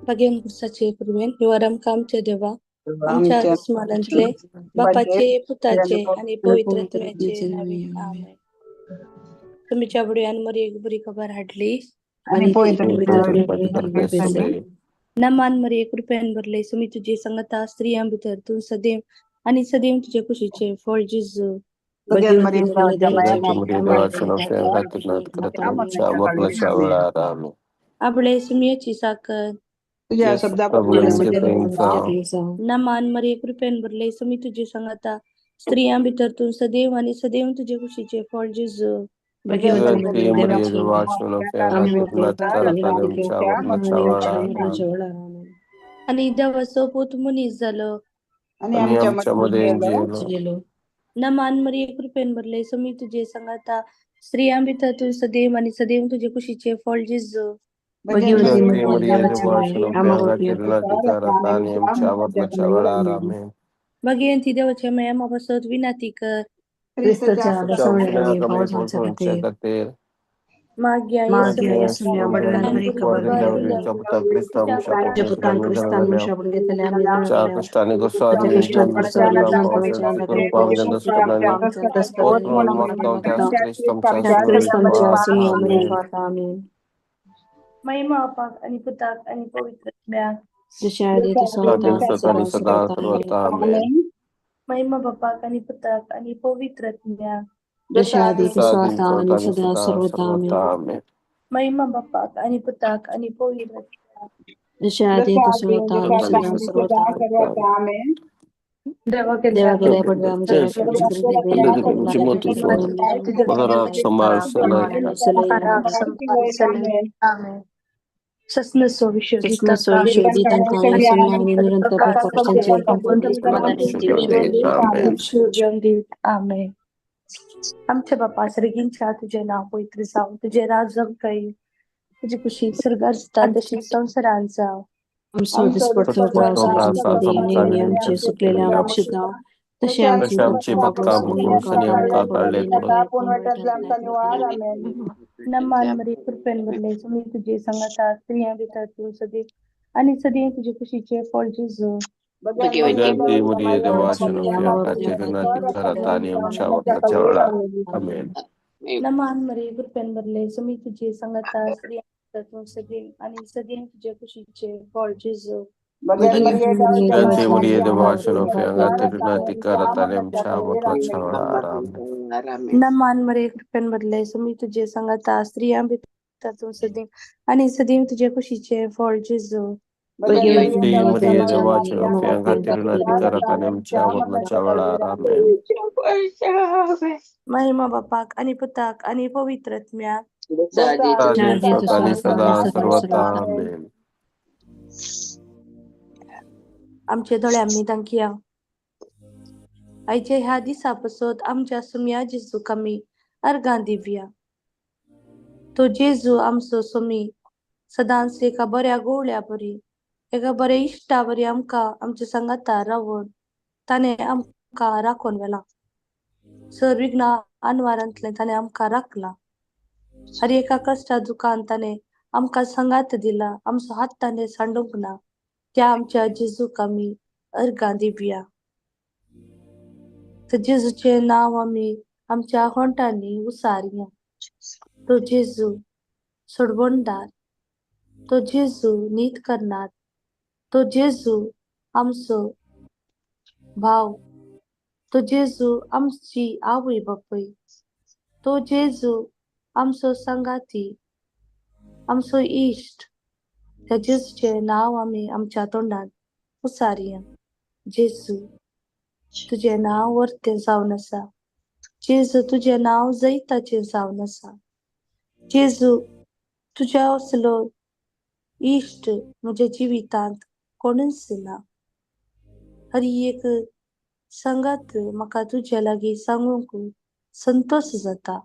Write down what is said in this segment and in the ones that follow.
बघेन गुरसाचे करुवेन हिवाराम कामचे देवा आमच्या आमच्या आसमानांतले बापाचे पुताचे आणि पवित्रत्वाचे नावे आमेन. तुमच्या बुडयान मरी एक बरी खबर हाडली आणि नमान मरी एक रुपयान भरले सुमी तुझी संगता स्त्रियां भितर तू सदैव आणि सदैव तुझे खुशीचे फळ जिजू आपले सुमियेची साखर तुझ्या नमान मरी एक रुपयान भरले सुमी तुझी संगता स्त्रियां भितर तू सदैव आणि सदैव तुझे खुशीचे फळ जिजू आणि देवाचो पूत मनीस झालो आणि आमच्या नमान मरी एक रुपयान भरले सुमी तुझे संगता स्त्रियां भितर तू सदैव आणि सदैव तुझे खुशीचे फळ जिजू भगवंती देवाच्या मयामापासून विनंती कर माग्या महिमा अपाक आणि पुताक आणि पवित्र महिमा बापाक आणि पुताक आणि पवित्र महिमा बापाक आणि पुताक आणि पवित्र आमच्या बापा श्रीगिंच्या तुझे नाव पवित्र जाव तुझे राज काही तुझी खुशी स्वर्गात जाता तशी संसारात जाव तसे आमची नमान मरी कृपेन भरले तुम्ही तुझे संगता स्त्रिया भितर तू सदी आणि सदी तुझे खुशीचे फळ जिजू नमान मरी कृपेन भरले तुम्ही तुझे संगता स्त्रिया भितर तू सदी आणि सदी तुझे खुशीचे फळ जिजू नमान मरी कृपेन भरले तुम्ही तुझे संगता स्त्रिया भितर तू सदी आणि सदी तुझे खुशीचे फळ जिजू महिमा बापाक आणि पुताक आणि पवित्रत्म्याक आमचे दोळे आम्ही तांकिया आयचे ह्या दिसापासून आमच्या सुम्या जेजू कमी अर्गां दिव्या तो जेजू आमचो सुमी सदांच एका बऱ्या गोवळ्या बरी एका बऱ्या इश्टा बरी आमकां आमच्या संगाता रावून ताणे आमकां राखून वेला सर विघ्ना अनवारांतले ताणे आमकां राखला हर एका कष्टा दुखान ताणे आमकां संगात दिला आमचो हात ताणे सांडूंक ना त्या आमच्या जेजू कमी अर्गां दिव्या तर जेजूचे नाव आम्ही आमच्या होंटांनी उसारिया तो जेजू सोडवणदार तो जेजू नीत करणार तो जेजू आमचो भाव तो जेजू आमची आवय बापय तो जेजू आमचो संगाती आमचो इश्ट त्या जेजूचे नाव आम्ही आमच्या तोंडान उसारिया जेजू तुझे नाव वर्ते जावन आसा जेजू तुझे नाव जैताचे जावन आसा जेजू तुझ्या असलो इश्ट म्हज्या जिवितांत कोणूच ना हर एक संगत म्हाका तुझ्या लागीं सांगूंक संतोष जाता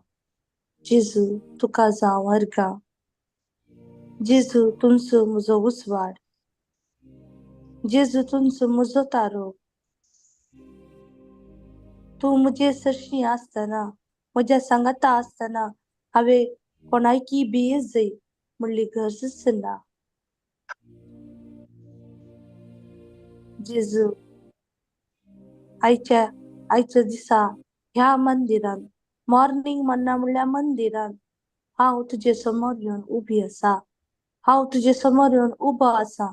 जेजू तुका जावं अर्गा जेजू तुमचो म्हजो उसवाड जेजू तुमचो म्हजो तारो तू म्हजे सरशी आसतना म्हज्या सांगाता आसतना हांवें कोणायकी बेज जाय म्हणली गरजच ना जेजू आयच्या दिसा ह्या मंदिरान मॉर्निंग मन्ना म्हणल्या मंदिरान हांव तुजे समोर येवन उभी आसा. हांव तुजे समोर येवन उबो आसा.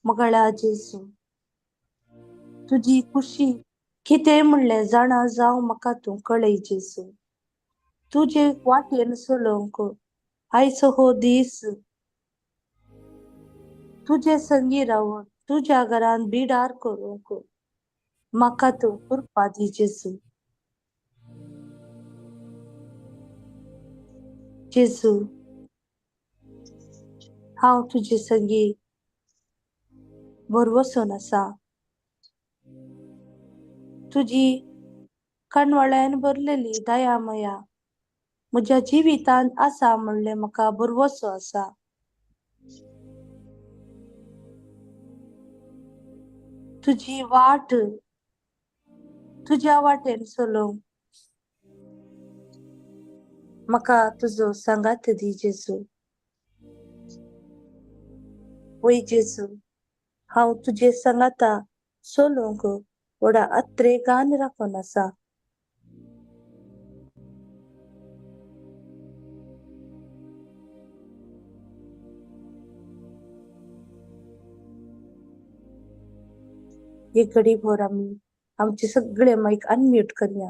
मगळा जेजू तुजी खुशी कितें म्हणलें जाणा जावं म्हाका तूं कळय जेजू. तुजे वाटेन चलोवंक आयचो हो दीस तुजे संगी रावन तुज्या घरान बिडार करूंक म्हाका तूं कृपा दी जेजू. जेजू हांव तुजे संगी भरवसून आसा. तुजी कणवळ्यान भरलेली दया मया म्हज्या जिवितांत आसा म्हणलें म्हाका भरवसो आसा. तुजी वाट तुज्या वाटेन चलोवंक म्हाका तुजो सांगात दी जेजू. वय जेजू हांव तुजे सांगाता चलोवंक व्हडा आत्रेगान राखून आसा. एक घडी भर आम्ही आमचे सगळे माईक अनम्यूट करूया.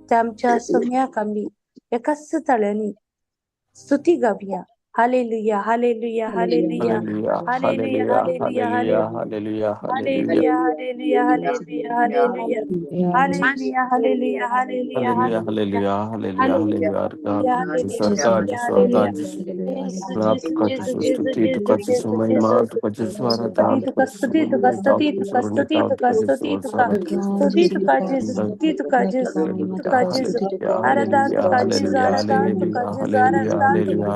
त्या आमच्या सगळ्याक आम्ही एकाच ताळ्यांनी स्तुती गावया. Hallelujah hallelujah hallelujah hallelujah hallelujah hallelujah hallelujah hallelujah hallelujah hallelujah hallelujah hallelujah hallelujah hallelujah hallelujah hallelujah. जेजू जेजू जेजू जेजू जेजू जेजू स्तुती तुका स्तुती तुका स्तुती तुका स्तुती तुका स्तुती तुका जेजू स्तुती तुका जेजू स्तुती तुका जेजू आराधना तुका जेजू आराधना तुका जेजू आराधना तुका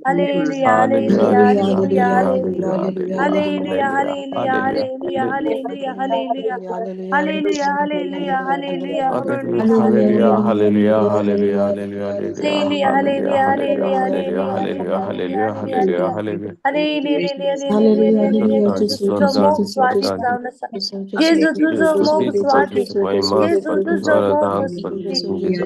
Hallelujah, hallelujah, hallelujah, hallelujah. Hallelujah, hallelujah, hallelujah, hallelujah, hallelujah. Hallelujah, hallelujah, hallelujah. Hallelujah, hallelujah, hallelujah. Hallelujah, hallelujah, hallelujah, hallelujah, hallelujah, hallelujah. Hallelujah, Jesus, तुझं मोग स्वादिष्ट जाऊन असा. जेजू तुझं मोग स्वादिष्ट. जेजू तुझं मोग स्तुती.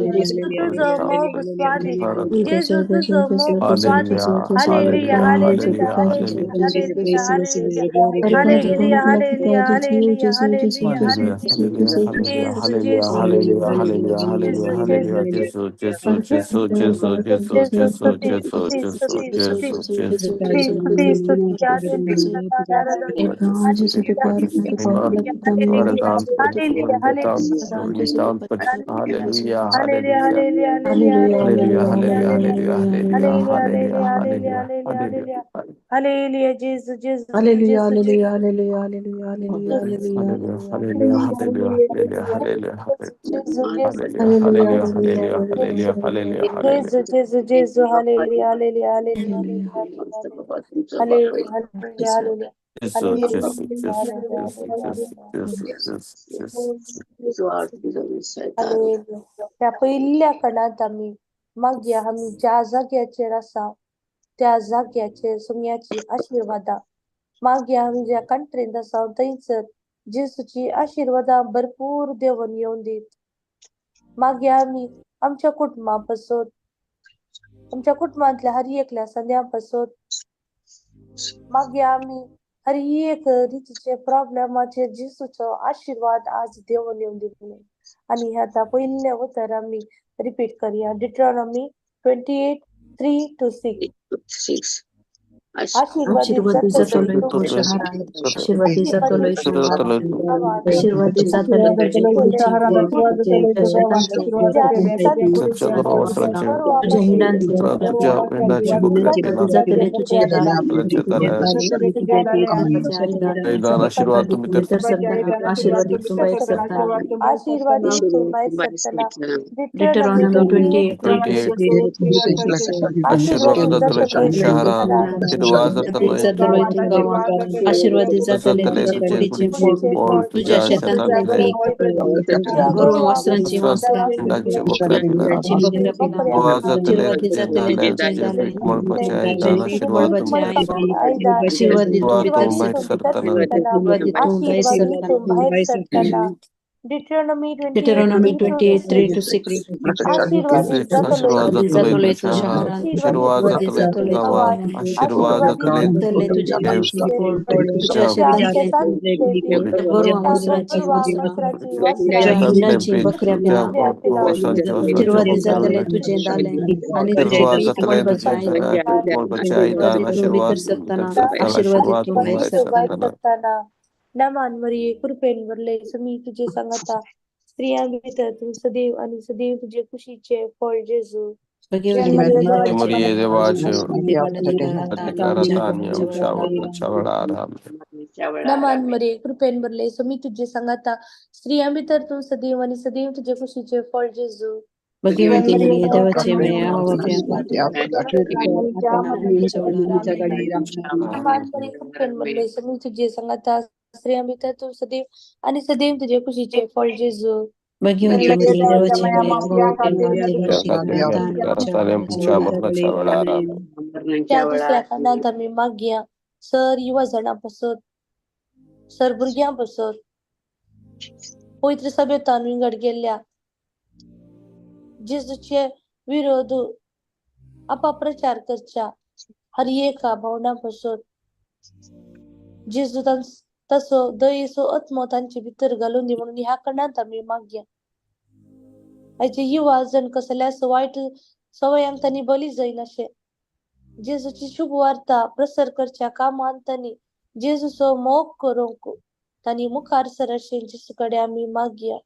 जेजू तुझं मोग स्वादिष्ट. जेजू तुझं मोग स्वादिष्ट. Hallelujah, hallelujah, hallelujah, hallelujah, hallelujah. Hallelujah, hallelujah, hallelujah, hallelujah, hallelujah. Jesus, Jesus, Jesus, Jesus, Jesus, Jesus, स्तुति स्तुति स्तुति स्तुति स्तुति स्तुति स्तुति hallelujah hallelujah hallelujah hallelujah hallelujah hallelujah hallelujah hallelujah hallelujah Jesus Jesus Jesus Jesus hallelujah hallelujah hallelujah hallelujah hallelujah hallelujah. त्या पहिल्या कणात आम्ही मागया आम्ही ज्या जाग्याचेर आसा त्या जाग्याचेर सुम्याची आशीर्वादा मागया आम्ही ज्या कंट्रींत आसा थंयसर जेसूची आशीर्वादा भरपूर देवन येवन दीत. मागया आम्ही आमच्या कुटुंबा पासत आमच्या कुटुंबातल्या हर एकल्या सद्या पासत मागया आम्ही हर एक रीतीचे प्रॉब्लेमाचेर जेसूचो आशीर्वाद आज देवन येवन दितले. आणि ह्याचा पहिले उतर आम्ही रिपीट करूया. डिट्रॉनॉमी 28:3-6 आशीर्वादीचा तोलोय तू शहरा आशीर्वादीचा तोलोय तू आशीर्वादीचा तोलोय तुझी पुढची तुझे दशकांचे तुझ्या हिंडांचे आशीर्वादीचा तोलोय तुझे आशीर्वादी तुम्ही एक सत्ता Deuteronomy 28:3-6 आशीर्वादी आशीर्वादी जातलोय तू गावा आशीर्वादी जातले तुझे पुढीचे पोट तुझ्या शेतातले पीक गरवा वस्त्रांची वस्त्रा ची बकऱ्या पिला आशीर्वादी जातले तुझे दाले तुझे पीठ मळबाचे आई दान आशीर्वादी तू भीतर शिरताना आशीर्वादी तू बाहेर सरताना Deuteronomy 28:3-6 आशीर्वादी जातोले तू शहरात आशीर्वादी जातोले तू गावात आशीर्वादी जातले तुझे दाशनी पोट तुझ्या शेतातले पीक गरवा वस्त्रांची वस्त्रा तुझ्या हिंडाची बकऱ्या पिला आशीर्वादी जातले तुझे दाले आणि तुझे पीठ मळबाचे आई आशीर्वादी तू भीतर सरताना आशीर्वादी तू बाहेर सरताना नमान मरिये कृपेन वरले समी तुझे सांगता स्त्रिया भीतर तू सदैव आणि सदैव तुझे खुशीचे फळ जेजू नमान मरिये कृपेन वरले समी तुझे सांगता स्त्रिया भीतर तू सदैव आणि सदैव तुझे खुशीचे फळ जेजू भगवती मरिये देवाची माया नमान मरिये कृपेन वरले समी तुझे सांगता स्त्रिया भीतर तू सदैव आणि सदैव तुझे खुशीचे फळ जेजू भगवती मरिये देवाची त्या दुसऱ्या कानात आम्ही मागिया सर युवा जणांपासून सर भुरग्यांपासून पवित्र सभेत विंगड गेल्या जेजूचे विरोध अपप्रचार करच्या हर एका भावनापासून जेजू तसो दयेसो आत्मो तांचे भितर घालून दे म्हणून ह्या कारणात आम्ही मागया याचे युवा जण कसल्यास वाईट सवयांक त्यांनी बली जाईन असे जेजूची शुभ वार्ता प्रसार करच्या कामांत त्यांनी जेजूचो मोग करूंक त्यांनी मुखार सरशे जेजूकडे आम्ही मागया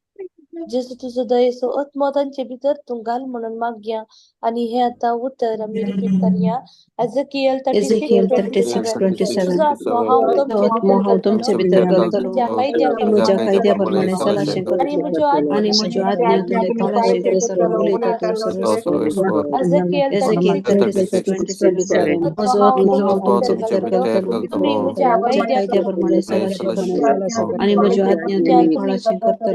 जेजू तुझं दयेसो आत्मो तांचे भितर तू घाल म्हणून मागया आणि हे आता उत्तर आम्ही रिपीट करूया Ezekiel 36:27 तुझा आत्मा हांव तुमचे भितर घालतलो मुझ्या कायद्याप्रमाणे सलाशें करतलो आणि म्हज्यो आज्ञा तुमी पाळाशें करतलो उलयता तूं सर्व Ezekiel 36:27 म्हजो आत्मा हांव तुमचे भितर घालतलो तुमी म्हज्या कायद्याप्रमाणे सलाशें करतलो आणि म्हज्यो आज्ञा तुमी पाळाशें करतलो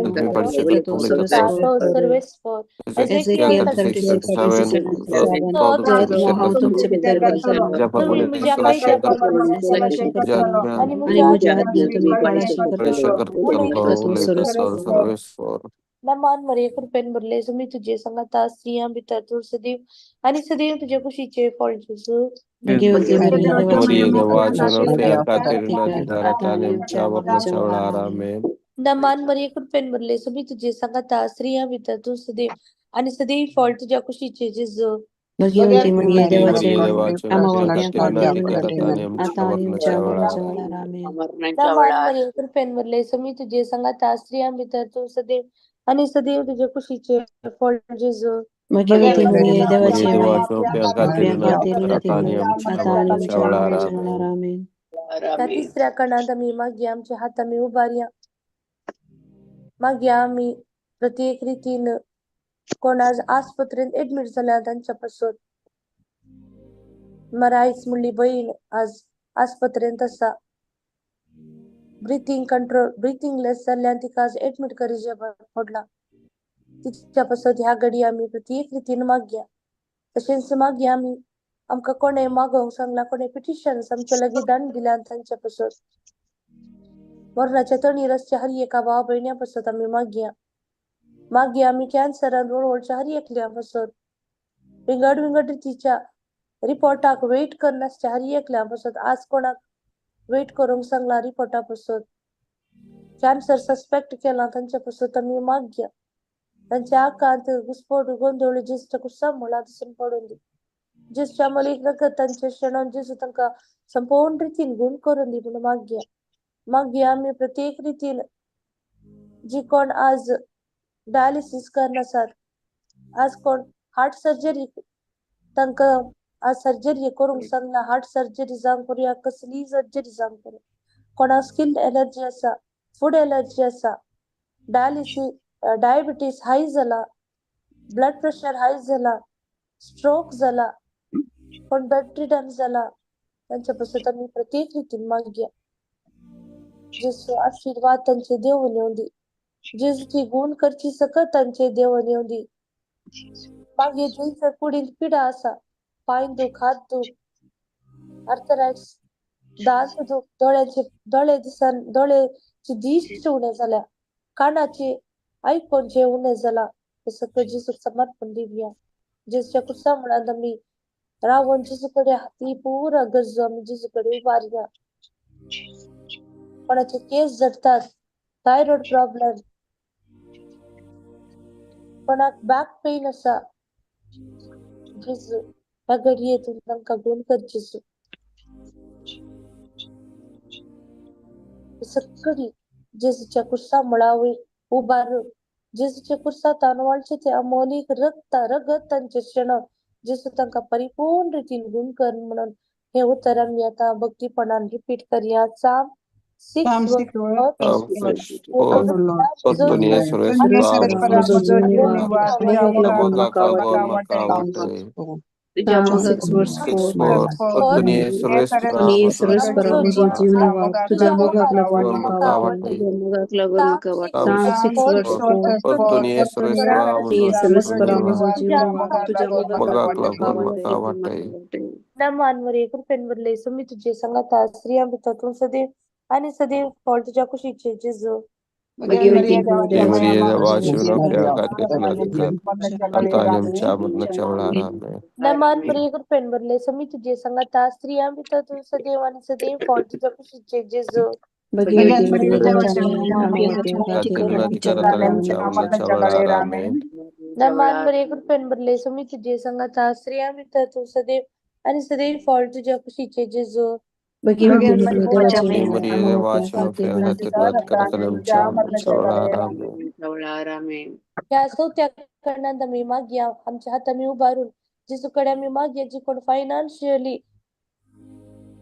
उलयता तूं सर्वेस्पर Ezekiel 36:27 म्हजो आत्मा हांव तुमचे भितर घालतलो तुम्ही म्हज्या कायद्याप्रमाणे सलाशें करतलो आणि म्हज्या आज्ञा तुमी पाळाशें करतलो उलयता तूं सर्वेस्पर नमान मरिये कृपेन भरले तुम्ही तुझे सांगता स्त्रियां भितर तू सदैव आणि सदैव तुझे खुशीचे फळ जेजू भगवती मरिये नमान मरिये कृपेन भरले तुम्ही तुझे सांगता स्त्रियां भितर तू सदैव आणि सदैव फळ तुझ्या खुशीचे जेजू भगवती मरिये देवाचे आता आणि आमच्या मरणाच्या वेळार आमेन नमान मरिये कृपेन भरले तुम्ही तुझे सांगता स्त्रियां भितर तू सदैव आणि सदैव तुझे खुशीचे फळ जेजू भगवती मरिये देवाचे आता आणि आमच्या मरणाच्या वेळार आमेन त्या तिसऱ्या कणात आम्ही मागे आमचे हात आम्ही उभारया मागे आम्ही प्रत्येक रीतीन कोण आज आस्पत्रेत ऍडमिट झाल्या त्यांच्यापासून मरायच म्हणली बहीण आज आस्पत्रेत असा ब्रिथिंग लेस जाल्ल्यान तिका आज ऍडमिट करीचे पडला तिच्यापासून ह्या घडी आम्ही प्रत्येक रीतीन मागया तशेंच मागया आम्ही आमका कोणे मागोंक सांगला कोणे पिटिशन्स आमच्या लगी दान दिल्या त्यांच्यापासून मरणाच्या तणी रस्त्या हर एका भावा बहिण्यापासून आम्ही मागया आम्ही कॅन्सरान रोडच्या हर एकल्यापासून विंगड रीतीच्या रिपोर्टाक वेट करण्याच्या हर एकल्यापासून आज कोणाक वेट करूंक सांगला रिपोर्टापासून कॅन्सर सस्पेक्ट केला त्यांच्यापासून आम्ही मागया त्यांच्या आकांत घुसफोट गोंधळ ज्येष्ठ कुस्सा मुळा दिसून पडून दे ज्येष्ठा मलिक रगतांचे क्षण जेजू तांका संपूर्ण रीतीन गुण करून दी म्हणून मागया आम्ही प्रत्येक रीतीन जी कोण आज डायलिसिस करनासात आज कोण हार्ट सर्जरी तांका आज सर्जरी करूंक सांगला हार्ट सर्जरी जावंक करूया कसली सर्जरी जावंक करूया कोणा स्किन एलर्जी आसा फूड एलर्जी आसा डायबिटीस हाय जाला ब्लड प्रेशर हाय जाला स्ट्रोक जाला कोण बेड रिडन जाला त्यांच्यापासून आम्ही प्रत्येक रीतीने मागूया. जेसू आशीर्वाद त्यांचे देऊन येऊ दे. जेसूची गुण करची सकत त्यांचे देऊन येऊ दे. मागे जैसर पुढील पिढा असा पाय दुख, हात दुख, अर्थराइट्स, दात दुख, डोळ्याची दिष्ट उणे झाल्या, कानाचे ऐकूनचे उणे झाला, हे सगळं जेसू समर्पण देऊया. जेसूच्या कुसामुळे आम्ही रावण जेसूकडे हाती पुरा गरजू आम्ही जेसूकडे उभारूया. कोणाचे केस जडतात, थायरॉइड प्रॉब्लेम, कोणाक बॅक पेन असा, जेसू ह्या घडयेतून तांकां गुण कर जेसू. सगळी जेसूच्या कुर्सा मुळावी उभारून जेसूच्या कुर्सात आणवाळचे ते अमोलिक रगत त्यांचे क्षण जेसू तांकां परिपूर्ण रीतीन गुण कर म्हणून हे उत्तर आम्ही आता भक्तीपणान रिपीट करूया. Psalm 6 Psalm 6 verse 4. Pottonie Anesarespara mozoniwa tuja Maka watai. Psalm 6 verse 4. Pottonie Anesarespara mozoniwa tuja lagun maka watai. Psalm 6 verse 4. Anesarespara mozoniwa tuja lagun maka watai. नामांवर एक रुपयांवर लय मी तुझे सांगत आज स्त्रिया भितातून सदैव आणि सदैव फळ तुझ्या खुशीचे जेजू. नामांवर एक रुपयांवर लय मी तुझे सांगत आज स्त्रिया भितातून सदैव आणि सदैव फळ तुझ्या खुशीचे जेजू. नामांवर एक रुपयांवर लय मी तुझे सांगत आज स्त्रिया भितातून सदैव आणि सदैव फळ तुझ्या खुशीचे जेजू. या चौथ्या कारणात आम्ही मागया आमच्या हाताने उभारून जेजूकडे आम्ही मागया जी कोण फायनान्शियली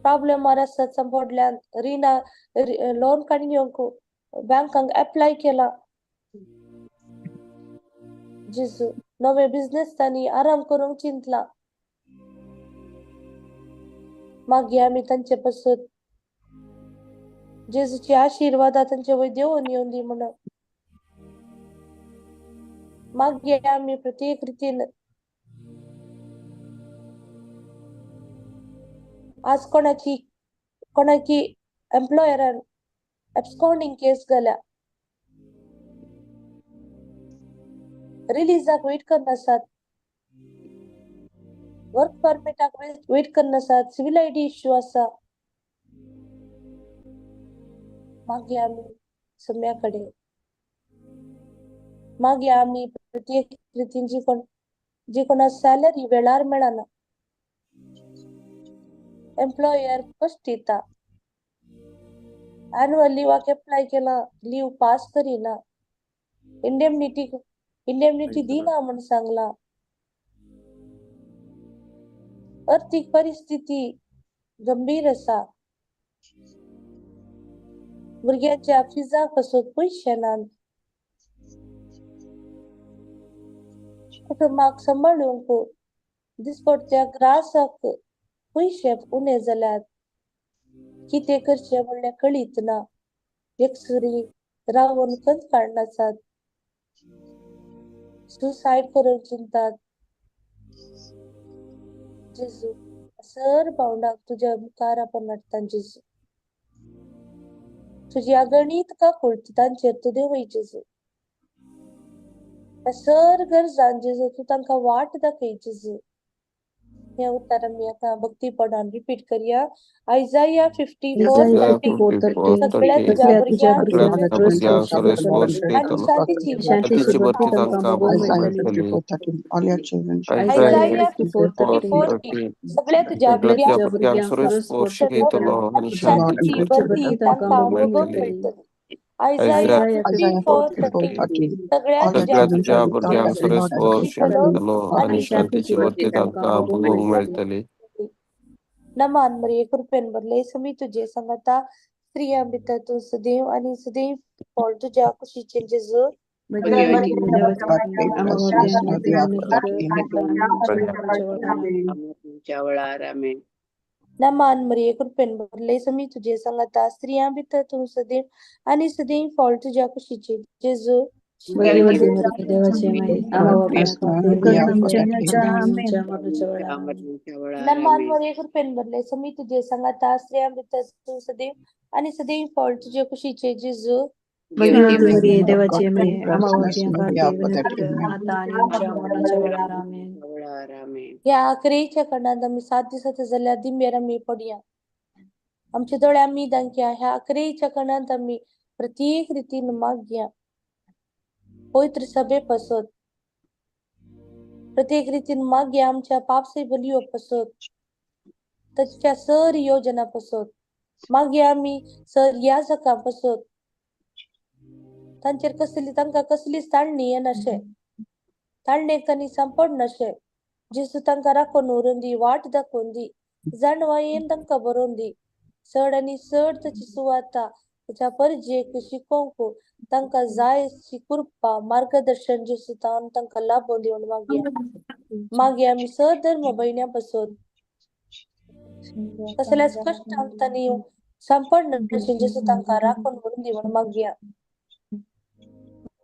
प्रॉब्लेम असतात संपडल्यान रिना लोन काढून येऊन बँकांक अप्लाय केला जेजू नवे बिझनेस त्यांनी आराम करून चिंतला मागया आम्ही त्यांच्यापासून जेजूची आशीर्वाद त्यांच्या वय देऊन येऊन दे म्हणून मागया आम्ही प्रत्येक रीतीने आज कोणाची एम्प्लॉयरान एब्स्कॉन्डिंग केस गेल्या रिलीजाक वेट करनासात वर्क परमिटाक वेट करनासात सिव्हिल आयडी इश्यू असा मागे आम्ही सम्याकडे मागे आम्ही प्रत्येक रीतीन जी कोणा सॅलरी वेळार मेळना एम्प्लॉयर कष्ट येता एन्युअल लिवाक अप्लाय केला लीव पास करीना इंडेमनिटी दिना म्हणून सांगला आर्थिक परिस्थिती गंभीर असा भुरग्यांच्या फिजा कसोत पयशे नात कुटुंबाक सांभाळूंक दिसपट्ट्या ग्रासाक पयशे उणे जाल्यात कितें करचे म्हणल्यार कळीत ना एकसरी रावून कंत काडनासात सुसायड करून चिंतात जेजू सर पावंडाक तुझ्या मुखार आपण हाडटां जेजू तुझी अगणित का कुळत तांचेर तूं देवय जेजू सर गरजान जेजू तूं तांकां वाट दाखय जेजू हे उत्तर आम्ही आता भक्तीपणान रिपीट करूया. आयजाया 54:30 सगळ्या तुझ्या भुरग्यांक आणि शांतीची आयजाया 54:30 सगळ्या तुझ्या भुरग्यांक आणि शांतीची बर्ती तांकां भोगूंक मेळटली. आयजाया 54:30 सगळ्या तुझ्या भुरग्यांक आणि शांतीची बर्ती तांकां भोगूंक मेळटली. नमान मरी एक रुपयान भरले समी तुझे सांगता स्त्रिया भितर तू सदैव आणि सदैव फळ तुझ्या खुशीचे जेजू. नमान मरिये कृपेन भरले समी तुझे संगता स्त्रियां भीतर तू सदैव आणि सदैव फळ तुझ्या कुशीचे जेजू भगवती मरिये देवाची माई आम्हा बाप्या खातीर विनंती करा आता आणि आमच्या मरणाच्या वेळेला नमान मरिये कृपेन भरले समी तुझे संगता स्त्रियां भीतर तू सदैव आणि सदैव फळ तुझ्या कुशीचे जेजू भगवती मरिये देवाची माई आम्हा बाप्या खातीर विनंती करा आता आणि आमच्या मरणाच्या वेळेला आमेन. या अकरेच्या कणात आम्ही 7 दिवसाचा झाल्या दिंब्यार आम्ही पडया आमच्या दोळे आम्ही दांक्या ह्या अकरेच्या कणात आम्ही प्रत्येक रीतीन माग्या पवित्र सभे पसोत प्रत्येक रीतीन माग्या आमच्या पापसे बलियो पसोत त्याच्या सर योजना पसोत मागे आम्ही सर या सका पसोत तांचेर कसली तांका कसलीच ताळणी नशे ताळणे कनी संपड नशे जेसू तांका राखून उरून दी वाट दाखवून दी जाणवा येन तांका बरोवन दी चड आणि चड त्याची सुवाता त्याच्या परिचय शिकोंक तांका जाय कृपा मार्गदर्शन जेसू तांका लाभून दिवन मागे आम्ही सर धर्म बहिण्या बसोत कसल्याच कष्ट तांणी संपड नशे जेसू तांका राखून उरून दिवन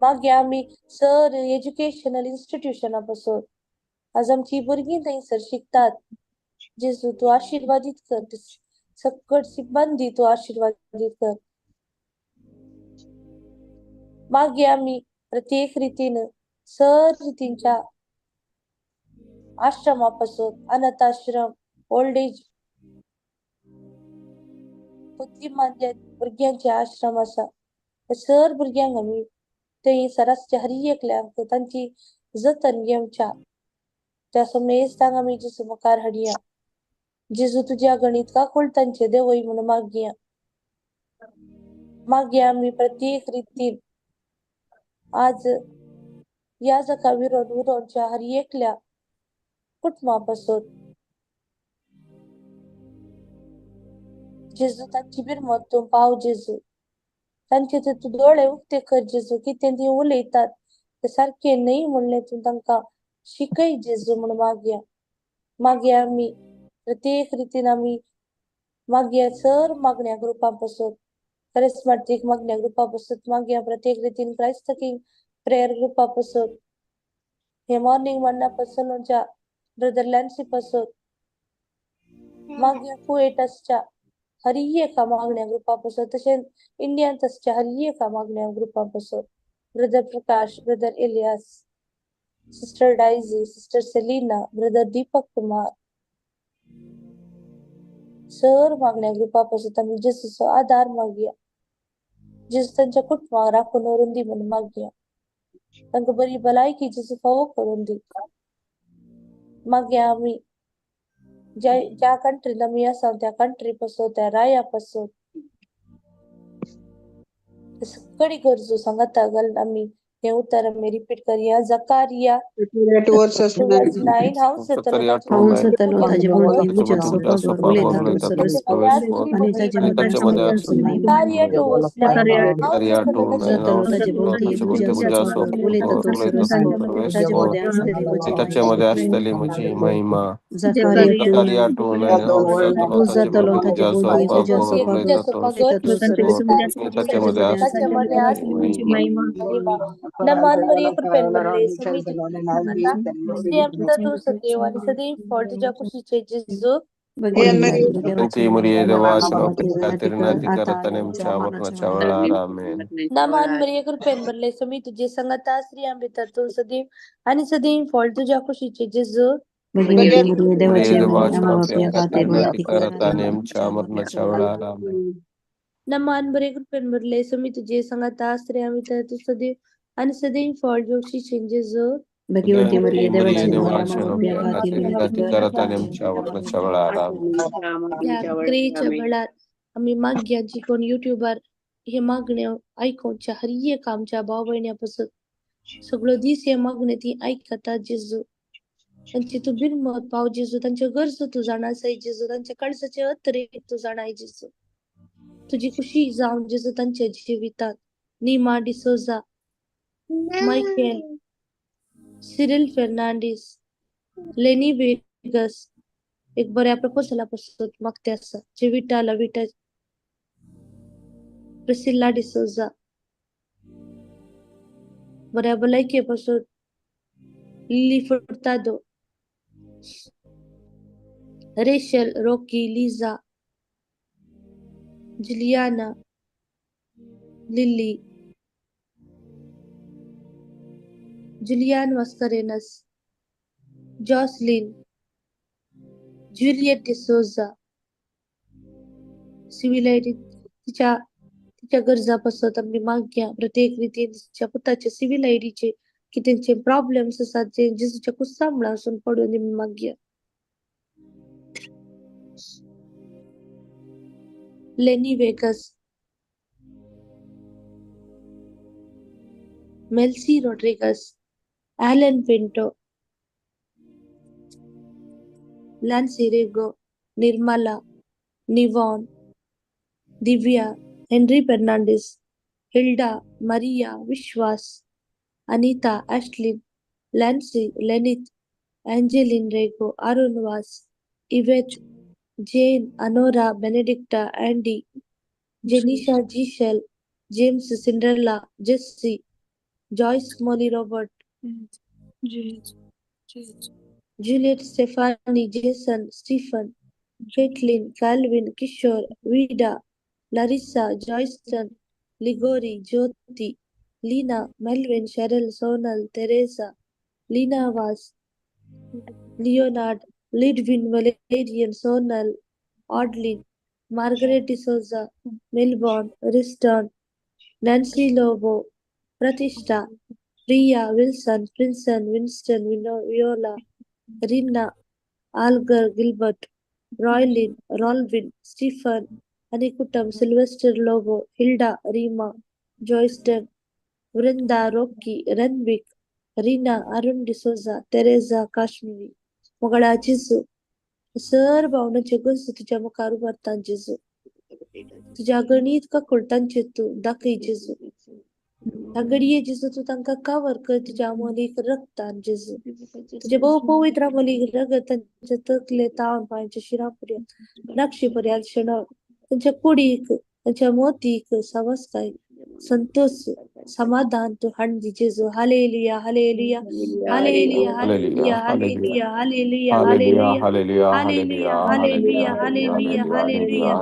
मागे आम्ही सर एज्युकेशनल इन्स्टिट्यूशना बसोत आज आमची भुरगीं थंयसर शिकतात जेजू तू आशीर्वादित कर सकट सिब्बंदी तू आशीर्वादित कर मागे आम्ही प्रत्येक रीतीन सर रीतींच्या आश्रमापासून अनाथाश्रम ओल्ड एज बुद्धिमांद्या भुरग्यांचे आश्रम असा सर भुरग्यांक आम्ही थंय सरासच्या हर एकल्याक तांची जतन घेवच्या त्या समेस तांक आम्ही जेजू मुखार हाडया जेजू तुझ्या गणित का तांचे देवय म्हणून मागया आम्ही प्रत्येक रीतीन आज या जका विरोध उरोच्या हर एकल्या कुटुंबापासून जेजू तांची बिरमत तू पाव जेजू तांचे ते तू डोळे उक्ते कर जेजू की ते उलयतात ते सारखे नाही म्हणले तू तांका शिकय जेजू म्हणून मागया आम्ही प्रत्येक रीतीन आम्ही मागया सर मागण्या ग्रुपापासून करिस्मॅटिक मागण्या ग्रुपापासून मागया प्रत्येक रीतीन क्राइस्ट किंग प्रेयर ग्रुपापासून हे मॉर्निंग मन्नापासून ब्रदर लॅन्सी पासून मागया कुवेटासच्या हर एका मागण्या ग्रुपापासून तसेच इंडियन तसच्या हर एका मागण्या ग्रुपापासून brother Prakash brother Elias sister Daisy sister Selina brother Deepak Kumar sir मागण्या ग्रुपापासून आम्ही जेसूचा आधार मागूया जेसू त्यांच्या कुटुंबावर राखून वरून दी म्हणून मागूया तांका बरी भलायकी जेसू फावो करून दी मागया आम्ही ज्या कंट्रीला आम्ही असा त्या कंट्री पासून त्या राया पासून सगळी गरजू सांगता गल आम्ही हे उत्तर आम्ही रिपीट करूया जकारिया 9 हाऊस पाहून सतलो ताजे भोवती उज्या सोपावर उलयता तो सर्वस्व आणि ताजे मतान देवाची महिमा Zakaria 2:9 जातलो ताजे भोवती उज्या सोपावर उलयता तो सर्वस्व ताजे मध्ये असतली म्हजी त्याच्यामध्ये असतली माझी महिमा जकारिया Zakaria 2:9 जातलो ताजे भोवती उज्या सोपावर उलयता तो सर्वस्व त्याच्यामध्ये त्याच्यामध्ये असतली असतली महिमा नमान मरिये कृपेन भरले समी तुझी स्त्रियांत तू सदैव आणि सदैव फळ तुझ्या कुशीचे जेजू त्यांची मुरिये देवाच्या विनंती नाती आता करत आणि आमच्या नेमच्या मरणाच्या मरणाच्या वेळा आमेन नमान मरिये कृपेन भरले समी तुझे संगता स्त्रियां भीतर तू सदैव आणि सदैव फळ तुझ्या कुशीचे जेजू भगिनीची मुली मुरिये देवाची देवाच्या बाप्या खातीर नाती विनंती करत करा नेमच्या मरणाच्या वेळा आमेन नमान मरिये कृपेन भरले समी तुझे संगता स्त्रियां भीतर तू सदैव आणि सदैव फळ जोशीचे जेजू भगवंती मुली मुरिये देवाची देवाच्या बाप्या खातीर विनंती नाती करा करत नेमच्या मरणाच्या वेळा आमेन त्या क्रेच्या बळार आम्ही माग्या जी कोण युट्यूबर हे मागण्या ऐकूनच्या हर एक आमच्या भाऊ बहिण्यापासून सगळं दिस हे मागणे ती ऐकतात जेजू त्यांची तू बिनमत पाव जेजू त्यांच्या गरज तू जाणार सई जेजू त्यांच्या कळसाचे अत्तरे तू जाणाय जेजू तुझी खुशी जाऊन जेजू त्यांच्या जीवितात नीमा डिसोजा मायकेल सिरिल फर्नांडिस लेनी वेगस एक बऱ्या प्रपोजला पासून मागते आसा जे विटाला विटा प्रिसिल्ला डिसोजा बऱ्या भलायके पासून Lily Furtado Rachel Rocky Liza Juliana Lily Julian Mascarenhas Jocelyn Juliet D'Souza सिव्हिलायटी तिच्या गरजा पासत आम्ही मागया प्रत्येक रीतीन तिच्या पुताचे सिव्हिल आयडीचे की त्यांचे प्रॉब्लेम्स असतात जे जेजूच्या कुसांबळा असून पडून आम्ही मागया Lenny Vegas Melsy Rodrigues Alan Pinto Lancy Rego Nirmala निवॉन Divya Henry Fernandes Hilda Maria Vishwas Anita Ashlin Lancy Lenith Angeline Rego अरुणवास Yvette Jane Anora Benedicta Andy Jenisha Giselle James Cinderella Jessy Joyce Molly Robert Juliet Stephanie Jason Stephen Caitlin Calvin Kishore Vida Larissa Joyston Ligory Jyoti Leena Melvin Sheryl Sonal Teresa Leena Vas Leonard Lidwin Valerian Sonal Audline Margaret D'Souza Melbourne Riston Nancy Lobo प्रतिष्ठा Priya Wilson Prinson Winston Viola Rinna Algar Gilbert Roylin Rolvin Stephen आणि कुटुंब Sylvester Lobo Hilda Reema Joyston Vrinda Rocky Ranvik Reena Arun D'Souza Teresa काश्मीरी मगळा जिजू सर भावनाचे गंज तुझ्या मुखार उभारता जिजू तुझ्या गणित का कुळतांचे तू दाखय जिजू घडये जिजू तू तांका कावर कर तुझ्या अमोलीक रक्तान जिजू तुझे बहु पवित्र अमोलीक रगत त्यांच्या तकले तावन पायांच्या शिरापर्यंत नाक्षीपर्यंत क्षण त्यांच्या कुडीक त्यांच्या मोतीक सवस्काय संतोष समाधान तू हांडी जेजू hallelujah hallelujah hallelujah hallelujah hallelujah hallelujah hallelujah hallelujah hallelujah hallelujah hallelujah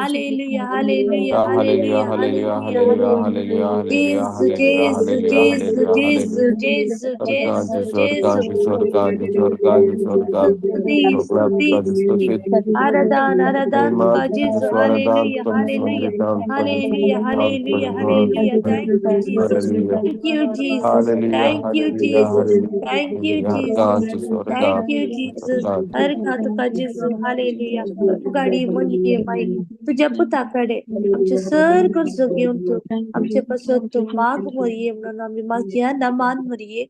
hallelujah hallelujah hallelujah hallelujah hallelujah जेजू जेजू जेजू जेजू जेजू जेजू जेजू स्तुति आराधन आराधन तुका जेजू hallelujah hallelujah hallelujah hallelujah hallelujah thank you Jesus thank you Jesus thank you Jesus thank you Jesus thank you Jesus अर्घा तुका जेजू हालेलुया तू गाडी म्हणली माई तुझ्या पुताकडे आमचे सर गरजो घेऊन तू आमचे पासून तू माग मरिये म्हणून आम्ही मागया ना मान मरिये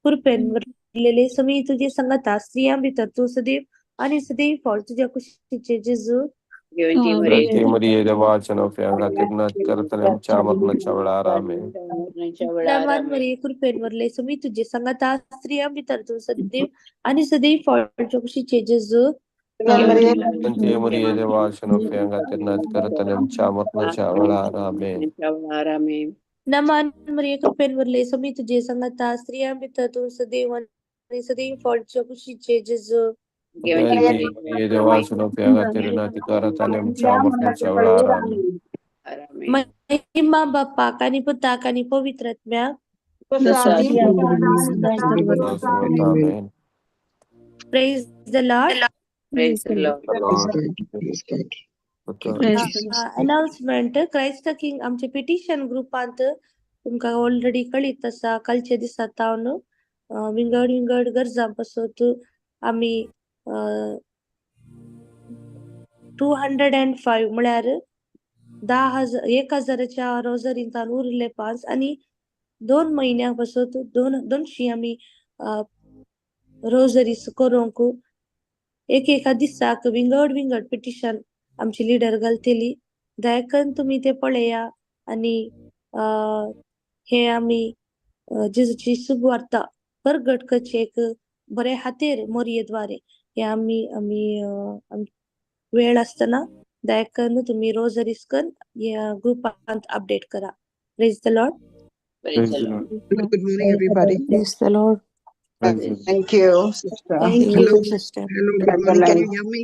कृपेन वरलेले समी तुझे संगता स्त्रियां भितर तू सदैव आणि सदैव फळ तुझ्या कुशीचे जेजू Santi Maria de Vacano Fianga Tirna Karatanem Chamatna Chavarame. नमान मरिये कृपेन वरले समी तुझे संगता स्त्रियां भितर तू सदैव आणि सदैव फळ कुशीचे जेजू Santi Maria de Vacano Fianga Tirna Karatanem Chamatna Chavarame. नमान मरिये कृपेन वरले समी तुझे संगता स्त्रियां भितर तू सदैव आणि सदैव फळ कुशीचे जेजू Santi Maria de Vacano Fianga Tirna Karatanem Chamatna Chavarame. महिमा बाप्पा आणि पुता आणि पवित्रात्म्या Amen. Praise the Lord Lord. Announcement Christ king आमचे पिटिशन ग्रुपांत तुमका ऑलरेडी कळीत आसा कालच्या दिसा तावन विंगड विंगड गरजां पासून आम्ही 205 म्हळ्यार 10,000च्या रोजरींतान उरले 5 आणि 2 महिन्यापासून 200 आम्ही रोजरीस करूंक एका दिसाक विंगड विंगड पिटिशन आमची लिडर घालतली दयाकन तुम्ही ते पळया आणि हे आम्ही जेजूची सुवार्ता प्रगट करचे एक बरे हातेर मोरयेद्वारे हे आम्ही वेळ असताना दया करून तुम्ही रोजरीज करून या ग्रुपांत अपडेट करा. Praise the Lord. Praise the Lord. Good morning, everybody. Praise the Lord. Praise the Lord. Thank you, sister. Thank Hello, you, sister. hello. Good morning. Can you hear me?